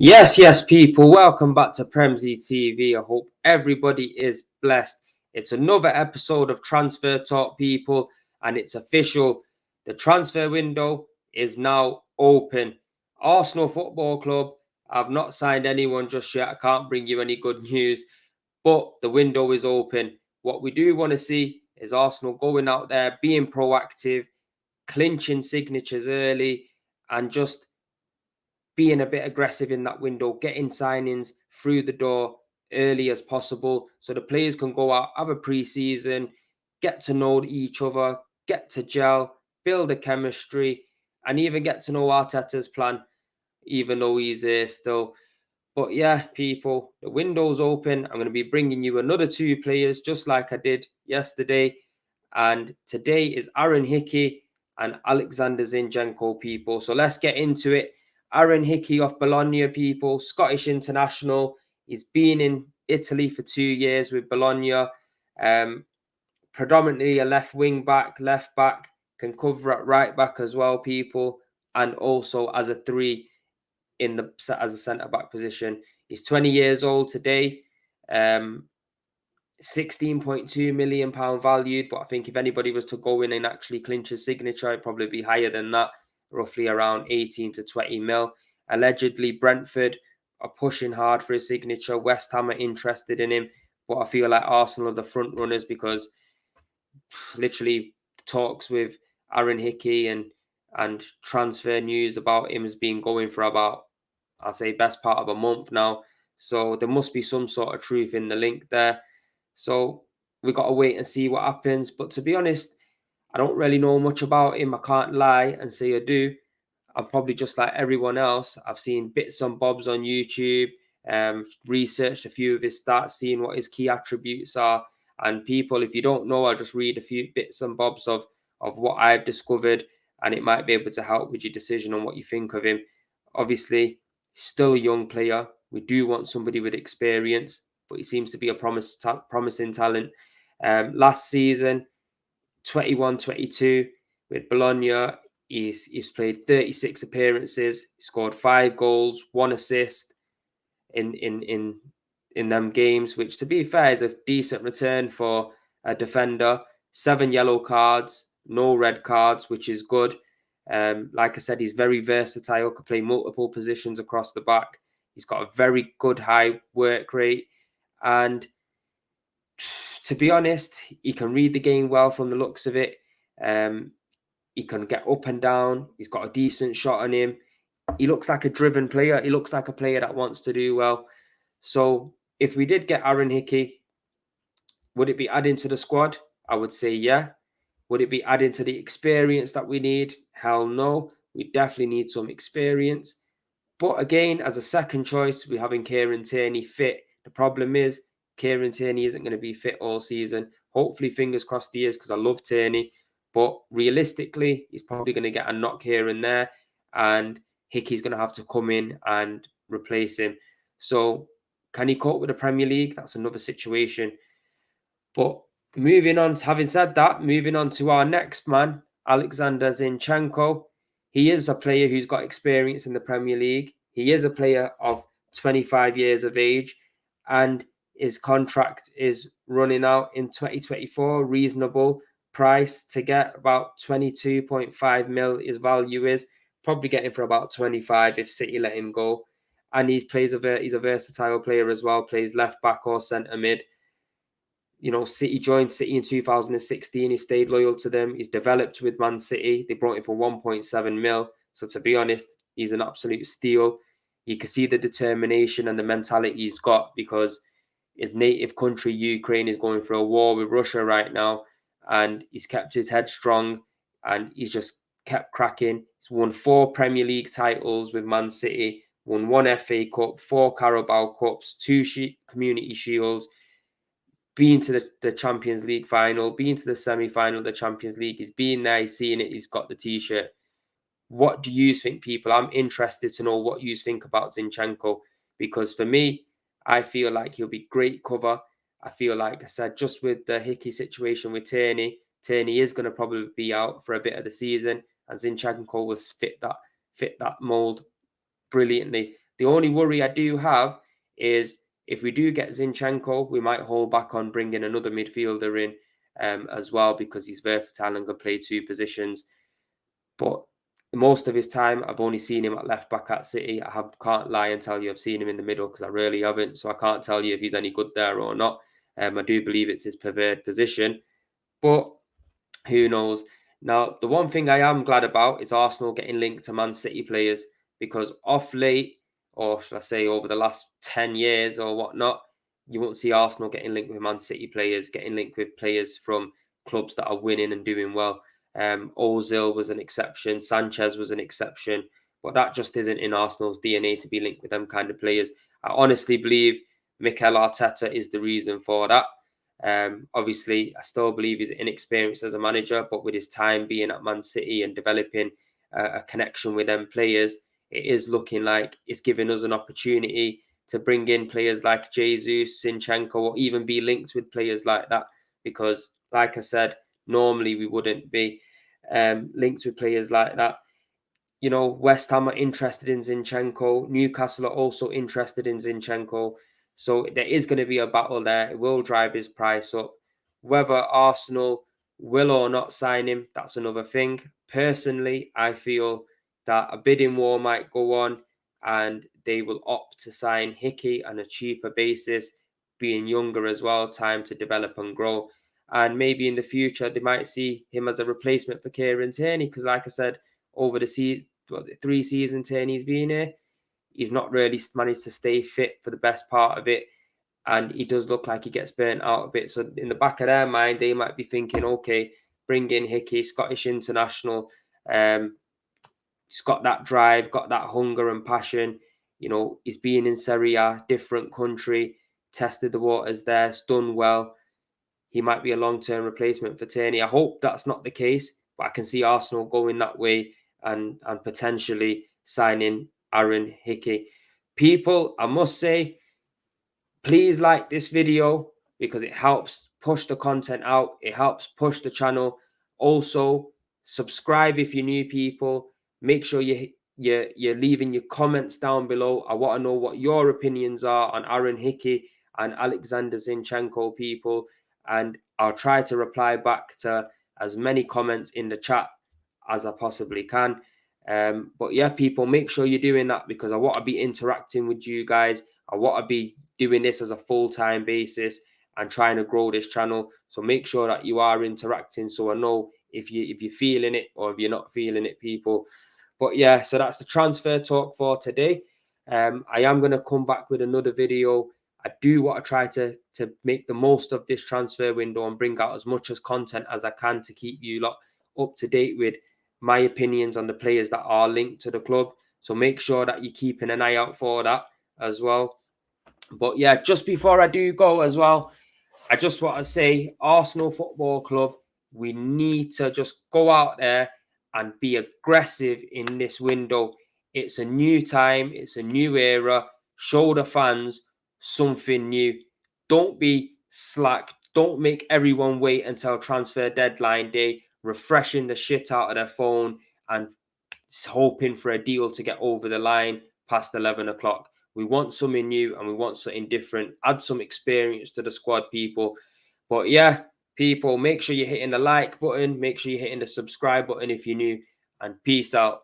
Yes, people. Welcome back to Premzy TV. I hope everybody is blessed. It's another episode of Transfer Talk, people, and it's official. The transfer window is now open. Arsenal Football Club have not signed anyone just yet. I can't bring you any good news, but the window is open. What we do want to see is Arsenal going out there, being proactive, clinching signatures early, and just being a bit aggressive in that window, getting signings through the door early as possible so the players can go out, have a pre-season, get to know each other, get to gel, build a chemistry, and even get to know Arteta's plan, even though he's still. But yeah, people, the window's open. I'm going to be bringing you another two players just like I did yesterday. And today is Aaron Hickey and Alexander Zinchenko, people. So let's get into it. Aaron Hickey of Bologna, people, Scottish international. He's been in Italy for 2 years with Bologna. Predominantly a left wing back, left back, can cover at right back as well, people, and also as a three as a centre back position. He's 20 years old today. 16.2 million pound valued, but I think if anybody was to go in and actually clinch his signature, it'd probably be higher than that, roughly around 18 to 20 mil. Allegedly, Brentford are pushing hard for his signature. West Ham are interested in him, but I feel like Arsenal are the front runners because literally talks with Aaron Hickey and transfer news about him has been going for about, I'll say, best part of a month now. So there must be some sort of truth in the link there. So we got to wait and see what happens. But to be honest, I don't really know much about him. I can't lie and say I do. I'm probably just like everyone else. I've seen bits and bobs on YouTube, researched a few of his stats, seen what his key attributes are. And people, if you don't know, I'll just read a few bits and bobs of what I've discovered, and it might be able to help with your decision on what you think of him. Obviously, still a young player. We do want somebody with experience, but he seems to be a promising talent. Last season, 21-22 with Bologna, he's played 36 appearances, he scored 5 goals, 1 assist in them games, which to be fair is a decent return for a defender. 7 yellow cards, no red cards, which is good. Like I said, he's very versatile, could play multiple positions across the back. He's got a very good high work rate, and to be honest, he can read the game well from the looks of it. He can get up and down. He's got a decent shot on him. He looks like a driven player. He looks like a player that wants to do well. So if we did get Aaron Hickey, would it be adding to the squad? I would say yeah. Would it be adding to the experience that we need? Hell no. We definitely need some experience. But again, as a second choice, we're having Kieran Tierney fit. The problem is Kieran Tierney isn't going to be fit all season. Hopefully, fingers crossed he is, because I love Tierney. But realistically, he's probably going to get a knock here and there, and Hickey's going to have to come in and replace him. So can he cope with the Premier League? That's another situation. But moving on, having said that, moving on to our next man, Alexander Zinchenko. He is a player who's got experience in the Premier League. He is a player of 25 years of age, and his contract is running out in 2024. Reasonable price to get, about 22.5 mil his value is. Probably getting for about 25 if City let him go. And he's a versatile player as well, plays left back or centre mid. You know, City joined City in 2016. He stayed loyal to them. He's developed with Man City. They brought him for 1.7 mil. So to be honest, he's an absolute steal. You can see the determination and the mentality he's got, because his native country, Ukraine, is going through a war with Russia right now. And he's kept his head strong, and he's just kept cracking. He's won 4 Premier League titles with Man City, won 1 FA Cup, 4 Carabao Cups, 2 Community Shields, been to the Champions League final, been to the semi-final of the Champions League. He's been there, he's seen it, he's got the T-shirt. What do you think, people? I'm interested to know what you think about Zinchenko, because for me, I feel like he'll be great cover. I feel like I said, just with the Hickey situation with Tierney is going to probably be out for a bit of the season, and Zinchenko will fit that mold brilliantly. The only worry I do have is if we do get Zinchenko, we might hold back on bringing another midfielder in as well, because he's versatile and can play two positions. But most of his time, I've only seen him at left back at City. Can't lie and tell you I've seen him in the middle, because I really haven't. So I can't tell you if he's any good there or not. I do believe it's his preferred position, but who knows? Now, the one thing I am glad about is Arsenal getting linked to Man City players, because off late, or should I say over the last 10 years or whatnot, you won't see Arsenal getting linked with Man City players, getting linked with players from clubs that are winning and doing well. Ozil was an exception. Sanchez was an exception. But that just isn't in Arsenal's DNA to be linked with them kind of players. I honestly believe Mikel Arteta is the reason for that. Obviously, I still believe he's inexperienced as a manager, but with his time being at Man City and developing a connection with them players, it is looking like it's giving us an opportunity to bring in players like Jesus, Zinchenko, or even be linked with players like that. Because, like I said, normally we wouldn't be linked with players like that. You know, West Ham are interested in Zinchenko. Newcastle are also interested in Zinchenko. So there is going to be a battle there. It will drive his price up. Whether Arsenal will or not sign him, that's another thing. Personally, I feel that a bidding war might go on and they will opt to sign Hickey on a cheaper basis, being younger as well, time to develop and grow. And maybe in the future, they might see him as a replacement for Kieran Tierney, because like I said, over the 3 seasons Tierney's been here, he's not really managed to stay fit for the best part of it. And he does look like he gets burnt out a bit. So in the back of their mind, they might be thinking, okay, bring in Hickey, Scottish international. He's got that drive, got that hunger and passion. You know, he's been in Serie A, different country, tested the waters there, it's done well. He might be a long-term replacement for Tierney. I hope that's not the case, but I can see Arsenal going that way and potentially signing Aaron Hickey. People, I must say, please like this video because it helps push the content out. It helps push the channel. Also, subscribe if you're new people. Make sure you're leaving your comments down below. I want to know what your opinions are on Aaron Hickey and Alexander Zinchenko, people. And I'll try to reply back to as many comments in the chat as I possibly can. But yeah, people, make sure you're doing that because I want to be interacting with you guys. I want to be doing this as a full-time basis and trying to grow this channel. So make sure that you are interacting so I know if you're feeling it or if you're not feeling it, people. But yeah, so that's the transfer talk for today. I am going to come back with another video. I do want to try to make the most of this transfer window and bring out as much as content as I can to keep you lot up to date with my opinions on the players that are linked to the club. So make sure that you're keeping an eye out for that as well. But yeah, just before I do go as well, I just want to say, Arsenal Football Club, we need to just go out there and be aggressive in this window. It's a new time. It's a new era. Show the fans something new. Don't be slack. Don't make everyone wait until transfer deadline day, refreshing the shit out of their phone and hoping for a deal to get over the line past 11 o'clock. We want something new and we want something different. Add some experience to the squad, people. But yeah, people, make sure you're hitting the like button. Make sure you're hitting the subscribe button if you're new. And peace out.